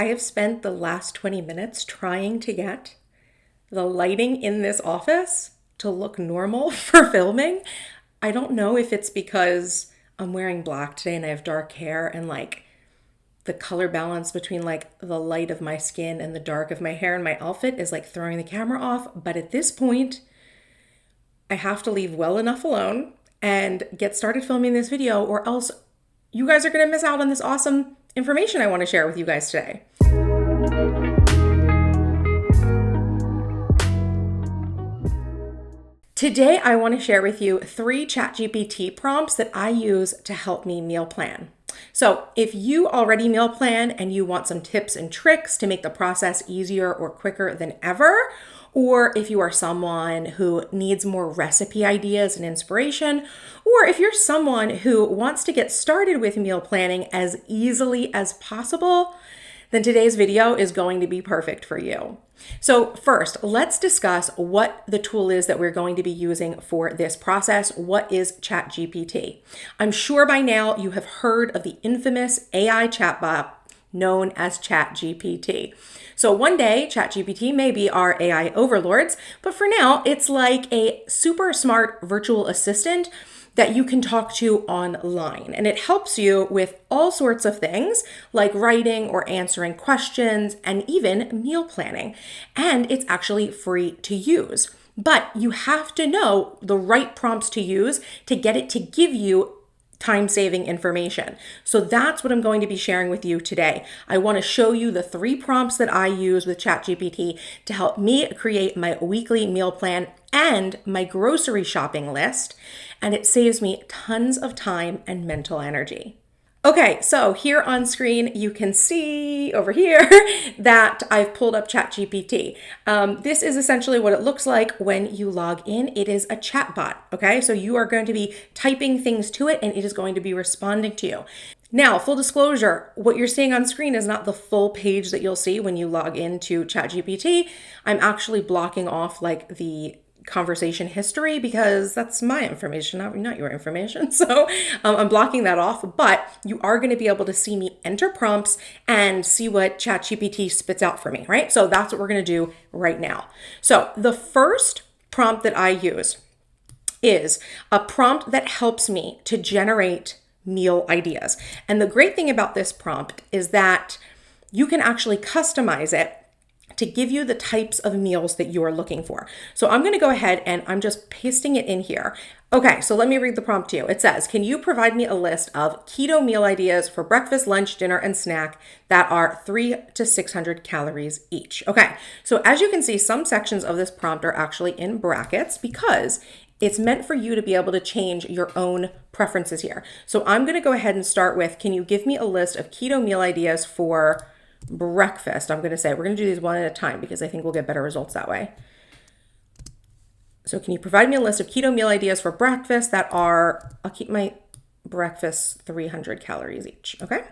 I have spent the last 20 minutes trying to get the lighting in this office to look normal for filming. I don't know if it's because I'm wearing black today and I have dark hair and like the color balance between like the light of my skin and the dark of my hair and my outfit is like throwing the camera off. But at this point, I have to leave well enough alone and get started filming this video, or else you guys are going to miss out on this awesome information I want to share with you guys today. Today, I want to share with you 3 ChatGPT prompts that I use to help me meal plan. So if you already meal plan and you want some tips and tricks to make the process easier or quicker than ever, or if you are someone who needs more recipe ideas and inspiration, or if you're someone who wants to get started with meal planning as easily as possible, then today's video is going to be perfect for you. So first, let's discuss what the tool is that we're going to be using for this process. What is ChatGPT? I'm sure by now you have heard of the infamous AI chatbot known as ChatGPT. So one day, ChatGPT may be our AI overlords, but for now, it's like a super smart virtual assistant that you can talk to online. And it helps you with all sorts of things like writing or answering questions and even meal planning. And it's actually free to use. But you have to know the right prompts to use to get it to give you time-saving information. So that's what I'm going to be sharing with you today. I want to show you the 3 prompts that I use with ChatGPT to help me create my weekly meal plan and my grocery shopping list, and it saves me tons of time and mental energy. Okay, so here on screen, you can see over here that I've pulled up ChatGPT. This is essentially what it looks like when you log in. It is a chatbot, okay? So you are going to be typing things to it and it is going to be responding to you. Now, full disclosure, what you're seeing on screen is not the full page that you'll see when you log into ChatGPT. I'm actually blocking off like the conversation history because that's my information, not your information. So I'm blocking that off, but you are going to be able to see me enter prompts and see what ChatGPT spits out for me, right? So that's what we're going to do right now. So the first prompt that I use is a prompt that helps me to generate meal ideas. And the great thing about this prompt is that you can actually customize it to give you the types of meals that you are looking for. So I'm going to go ahead and I'm just pasting it in here. Okay, so let me read the prompt to you. It says, can you provide me a list of keto meal ideas for breakfast, lunch, dinner, and snack that are 300 to 600 calories each? Okay, so as you can see, some sections of this prompt are actually in brackets because it's meant for you to be able to change your own preferences here. So I'm going to go ahead and start with, can you give me a list of keto meal ideas for breakfast? I'm going to say we're going to do these one at a time because I think we'll get better results that way. So can you provide me a list of keto meal ideas for breakfast that are, I'll keep my breakfast 300 calories each, okay?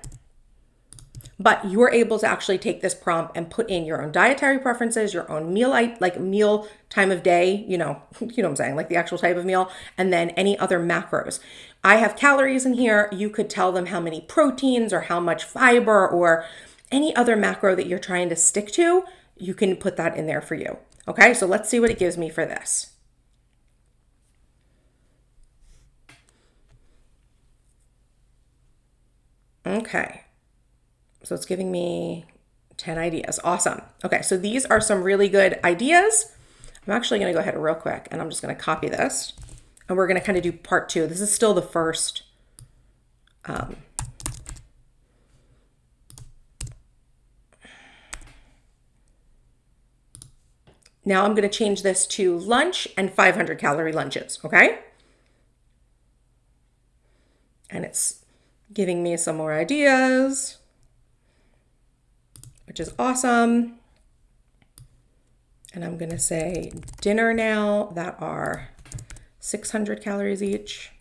But you're able to actually take this prompt and put in your own dietary preferences, your own meal, like meal time of day, you know what I'm saying, like the actual type of meal, and then any other macros. I have calories in here. You could tell them how many proteins or how much fiber or any other macro that you're trying to stick to, you can put that in there for you. Okay, so let's see what it gives me for this. Okay, so it's giving me 10 ideas. Awesome. Okay, so these are some really good ideas. I'm actually going to go ahead real quick and I'm just going to copy this and we're going to kind of do part 2. This is still the first Now I'm going to change this to lunch and 500 calorie lunches, okay? And it's giving me some more ideas, which is awesome. And I'm going to say dinner now that are 600 calories each.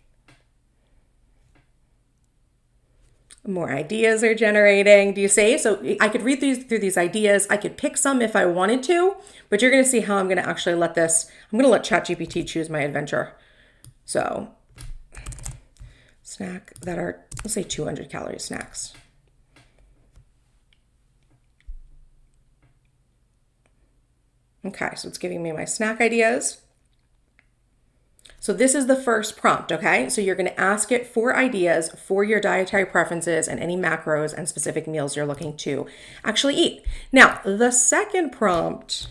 More ideas are generating. Do you see? So I could read through these ideas. I could pick some if I wanted to, but you're going to see how I'm going to actually let this, I'm going to let ChatGPT choose my adventure. So snack that are, let's say 200 calorie snacks. Okay, so it's giving me my snack ideas. So this is the first prompt, okay? So you're gonna ask it for ideas for your dietary preferences and any macros and specific meals you're looking to actually eat. Now, the second prompt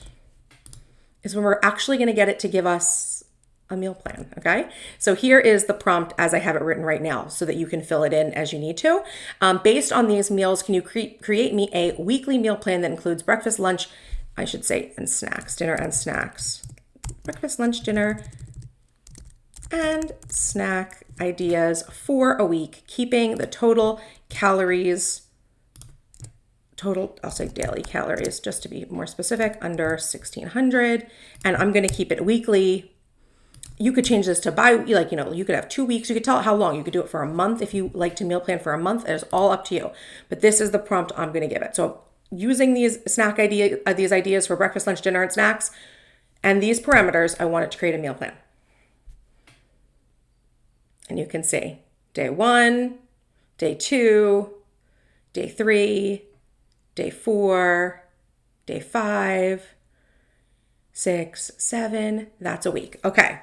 is when we're actually gonna get it to give us a meal plan, okay? So here is the prompt as I have it written right now so that you can fill it in as you need to. Based on these meals, can you create me a weekly meal plan that includes breakfast, lunch, I should say, and snacks, dinner and snacks. Breakfast, lunch, dinner, and snack ideas for a week, keeping the total calories, I'll say daily calories, just to be more specific, under 1,600. And I'm going to keep it weekly. You could change this to you could have 2 weeks. You could tell it how long. You could do it for a month if you like to meal plan for a month. It's all up to you. But this is the prompt I'm going to give it. So using these these ideas for breakfast, lunch, dinner, and snacks, and these parameters, I want it to create a meal plan. And you can see day 1, day 2, day 3, day 4, day 5, 6, 7, that's a week. Okay.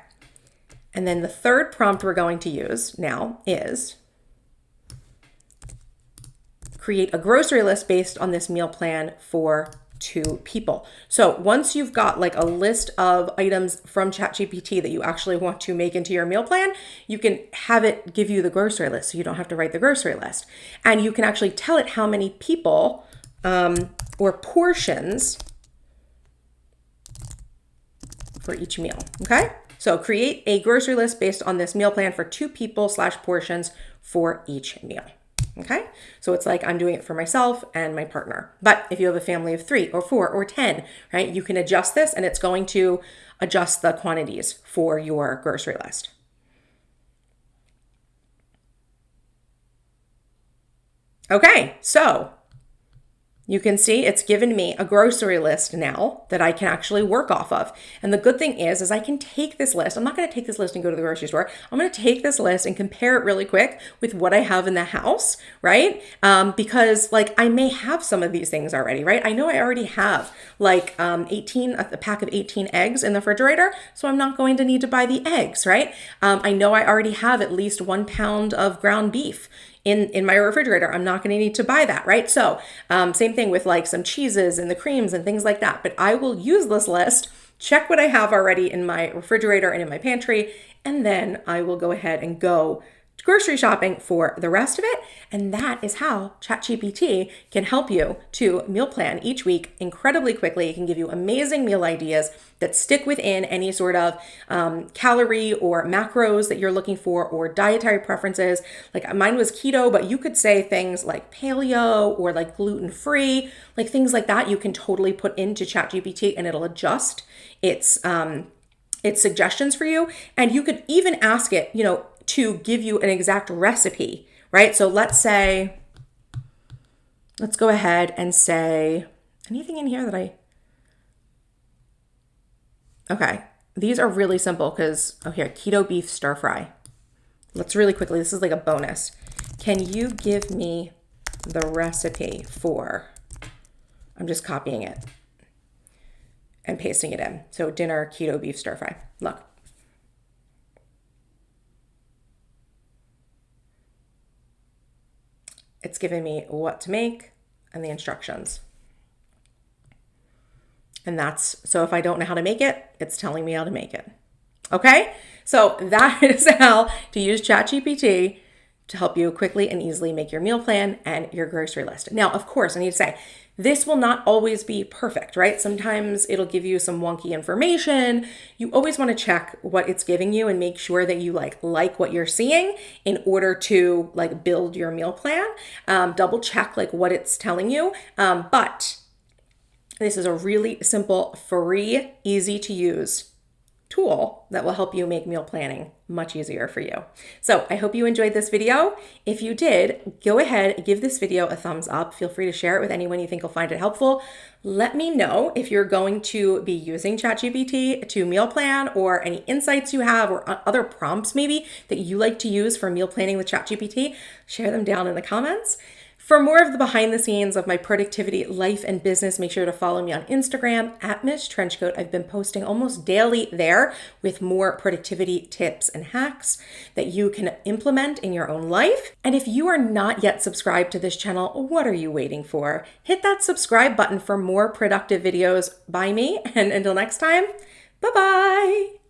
And then the third prompt we're going to use now is create a grocery list based on this meal plan for 2 people. So once you've got like a list of items from ChatGPT that you actually want to make into your meal plan, you can have it give you the grocery list so you don't have to write the grocery list. And you can actually tell it how many people or portions for each meal, okay? So create a grocery list based on this meal plan for 2 people / portions for each meal. Okay, so it's like I'm doing it for myself and my partner. But if you have a family of 3 or 4 or 10, right, you can adjust this and it's going to adjust the quantities for your grocery list. Okay, so you can see it's given me a grocery list now that I can actually work off of. And the good thing is I can take this list. I'm not going to take this list and go to the grocery store. I'm going to take this list and compare it really quick with what I have in the house, right? Because like I may have some of these things already, right? I know I already have like a pack of 18 eggs in the refrigerator, so I'm not going to need to buy the eggs, right? I know I already have at least 1 pound of ground beef in my refrigerator. I'm not going to need to buy that, right? So same thing with like some cheeses and the creams and things like that. But I will use this list, check what I have already in my refrigerator and in my pantry, and then I will go ahead and go grocery shopping for the rest of it. And that is how ChatGPT can help you to meal plan each week incredibly quickly. It can give you amazing meal ideas that stick within any sort of calorie or macros that you're looking for or dietary preferences. Like mine was keto, but you could say things like paleo or like gluten-free, like things like that you can totally put into ChatGPT and it'll adjust its suggestions for you. And you could even ask it, to give you an exact recipe, right? So let's go ahead and say, anything in here that okay, these are really simple because, here, keto beef stir fry. Let's really quickly, this is like a bonus. Can you give me the recipe for, I'm just copying it and pasting it in. So dinner, keto beef stir fry. Look. It's giving me what to make and the instructions. And so if I don't know how to make it, it's telling me how to make it. Okay? So that is how to use ChatGPT to help you quickly and easily make your meal plan and your grocery list. Now, of course, I need to say, this will not always be perfect, right? Sometimes it'll give you some wonky information. You always want to check what it's giving you and make sure that you like what you're seeing in order to like build your meal plan. Double check like what it's telling you. But this is a really simple, free, easy to use tool that will help you make meal planning much easier for you. So I hope you enjoyed this video. If you did, go ahead, give this video a thumbs up. Feel free to share it with anyone you think will find it helpful. Let me know if you're going to be using ChatGPT to meal plan or any insights you have or other prompts maybe that you like to use for meal planning with ChatGPT. Share them down in the comments. For more of the behind the scenes of my productivity life and business, make sure to follow me on Instagram at MissTrenchcoat. I've been posting almost daily there with more productivity tips and hacks that you can implement in your own life. And if you are not yet subscribed to this channel, what are you waiting for? Hit that subscribe button for more productive videos by me. And until next time, bye-bye.